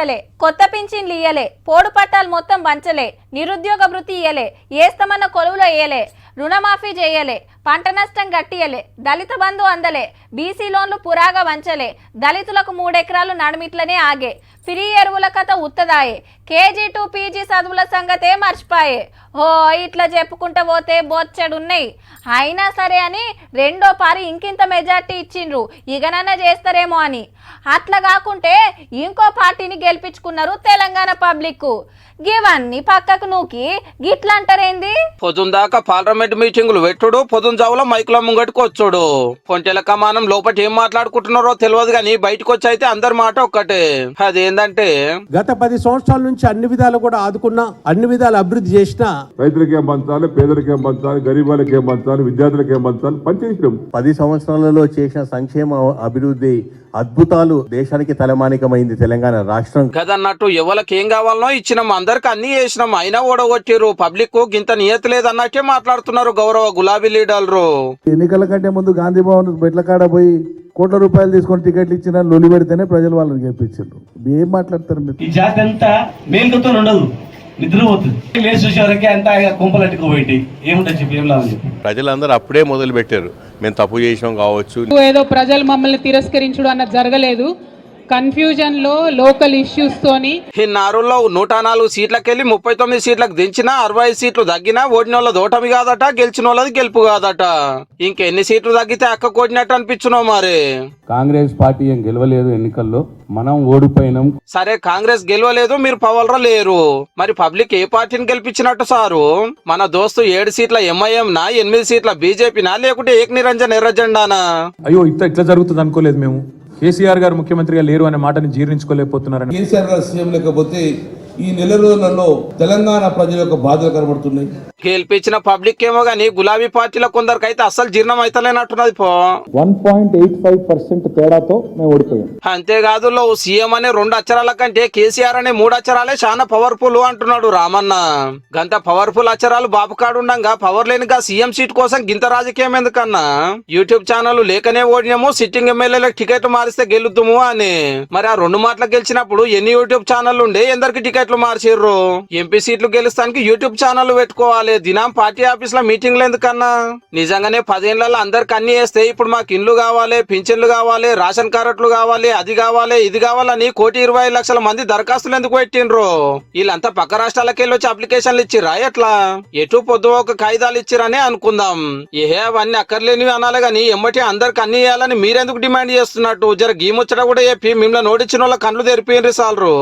ఇయ్యలే, కొత్త పింఛన్లు ఇయ్యలే, పోడు పట్టాలు మొత్తం పంచలే, నిరుద్యోగ వృత్తి ఇయ్యలే, ఏస్తమన్న కొలువులో ఇయ్యలే, రుణమాఫీ చేయలే, పంట నష్టం గట్టియలే, దళిత బంధు అందలే, బీసీ లోన్లు పురాగా వంచలే, దళితులకు 3 ఎకరాలు నడుమిట్లనే ఆగే, ఫ్రీ ఎరువుల కథ ఉత్తదాయే, కేజీ టు పీజీ చదువుల సంగతే మర్చిపాయే. ఓ ఇట్లా చెప్పుకుంటూ పోతే బొచ్చెడున్నాయి. అయినా సరే అని రెండో పారి ఇంకింత మెజార్టీ ఇచ్చిండ్రు, ఇగనన్నా చేస్తారేమో అని. అట్లా కాకుంటే ఇంకో పార్టీని గెలిపించుకున్నారు తెలంగాణ పబ్లిక్. గివన్నీ పక్కకు నూకి గిట్లా అంటారేంది? పొద్దుందాకా పార్లమెంట్ మీటింగులు పెట్టుడు, పొద్దున జావులో మైకుల ముంగటికి వచ్చాడు. పొంటెల కమానం లోపల ఏం మాట్లాడుకుంటున్నారో తెలియదు గానీ బయటకు వచ్చి అయితే అందరి మాట ఒక్కటే. అదేంటంటే గత 10 సంవత్సరాల నుంచి అన్ని విధాలు కూడా ఆదుకున్నా, అన్ని విధాలు అభివృద్ధి చేసినా, రైతులకి ఏం పంచాలి, పేదలకి ఏం పంచాలి, గరీబాలకి ఏం పంచాలి, విద్యార్థులకి ఏం పంచాలి పనిచేసినాం. 10 సంవత్సరాలలో చేసిన సంక్షేమ అభివృద్ధి అద్భుతాలు దేశానికి తలమానికమైంది తెలంగాణ రాష్ట్రం. కదన్నట్టు ఎవరికి ఏం కావాలనో ఇచ్చినాం, అందరికి అన్ని చేసినాం, అయినా ఓడగొట్టిరు. పబ్లిక్ గింత నియత లేదన్నట్టే మాట్లాడుతున్నారు గౌరవ గులాబీ లీడర్లు. ఎన్నికల కంటే ముందు గాంధీ భవన్ బెట్లకాడ పోయి కోట్ల రూపాయలు తీసుకొని టికెట్లు ఇచ్చిన లొలి పెడితేనే ప్రజలు వాళ్ళని గెలిపించారు. ఏం మాట్లాడతారు మీరు? ఈ జాతి అంతా మేలుతో ఉండదు, నిద్రపోతుంది. లేచి చూసేవారికి అంతా కుంపలట్టుకు పోయి ఏముంటుంది చెప్పి ఏం లాభం చెప్పి ప్రజలందరూ అప్పుడే మొదలు పెట్టారు. మేము తప్పు చేసినాం కావచ్చు, ఏదో ప్రజలు మమ్మల్ని తిరస్కరించడం అన్నది జరగలేదు. కన్ఫ్యూజన్ లో లోకల్ ఇష్యూస్ తోని ఈ నారుల్లో 104 సీట్లకెళ్ళి 39 సీట్లకు దించినా 65 సీట్లు తగ్గినా ఓడిన వాళ్ళది ఓటమి కాదట, గెలిచిన వాళ్ళది గెలుపు కాదట. ఇంకెన్ని సీట్లు తగ్గితే అక్క కోడినట్టు అనిపించున్నావు మరి. కాంగ్రెస్ పార్టీ ఏం గెలవలేదు ఎన్నికల్లో, మనం ఓడిపోయినాం. సరే కాంగ్రెస్ గెలవలేదు, మీరు పవర్లో లేరు, మరి పబ్లిక్ ఏ పార్టీని గెలిపించినట్టు సారు? మన దోస్తు 7 సీట్ల ఎంఐఎం నా, 8 సీట్ల బీజేపీనా, లేకుంటే ఏక నిరంజన్ ఎర్రజెండానా? అయ్యో ఇట్లా జరుగుతుంది అనుకోలేదు మేము. కేసీఆర్ గారు ముఖ్యమంత్రిగా లేరు అనే మాటని జీర్ణించుకోలేకపోతున్నారని. కేసీఆర్ గారు సీఎం లేకపోతే ఈ నెల రోజులలో తెలంగాణ ప్రజల యొక్క బాధలు కనబడుతున్నాయి. గెలిపించిన పబ్లిక్ ఏమో గానీ గులాబీ పార్టీలో కొందరికి అయితే అసలు జీర్ణం అయితలేనట్టున్నది పో. 1.85% తేడాతో మేము ఓడిపోయాం. అంతేకాదు సీఎం అనే 2 అక్షరాల కంటే కేసీఆర్ అనే 3 అక్షరాలే చాలా పవర్ఫుల్ అంటున్నాడు రామన్న. గంత పవర్ఫుల్ అక్షరాలు బాబు కాడుండగా పవర్ లేనిగా సీఎం సీట్ కోసం గింత రాజకీయం ఎందుకన్నా? యూట్యూబ్ ఛానల్ లేకనే ఓడినాము, సిట్టింగ్ ఎమ్మెల్యేలకు టికెట్ మారిస్తే గెలుద్దుము అని. మరి ఆ 2 మాటలు గెలిచినప్పుడు ఎన్ని యూట్యూబ్ ఛానల్ ఉండే, ఎందరికి టికెట్లు మార్చిర్రు? ఎంపీ సీట్లు గెలుస్తానికి యూట్యూబ్ ఛానల్ పెట్టుకోవాలి, దినం పార్టీ ఆఫీస్ లో మీటింగ్లు ఎందుకన్నా? నిజంగానే 10 ఏళ్లలో అందరికి అన్ని వేస్తే ఇప్పుడు మాకు ఇండ్లు కావాలి, పింఛన్లు కావాలి, రేషన్ కార్డులు కావాలి, అది కావాలి, ఇది కావాలని 1,20,00,000 మంది దరఖాస్తులు ఎందుకు పెట్టిండ్రు? వీళ్ళంతా పక్క రాష్ట్రాలకు వెళ్ళి వచ్చి అప్లికేషన్లు ఇచ్చిరా ఎట్లా? ఎటు పొద్దు ఒక కాయిదాలు ఇచ్చిరనే అనుకుందాం. అవన్నీ అక్కర్లేనివి అనాలి గాని ఎమ్మటి అందరికి అన్ని ఇవ్వాలని మీరెందుకు డిమాండ్ చేస్తున్నట్టు? జర గీముచ్చట కూడా చెప్పి మిమ్మల్ని నోటిచ్చిన వాళ్ళ కళ్ళు తెరిపోయిండ్రు సాలరు.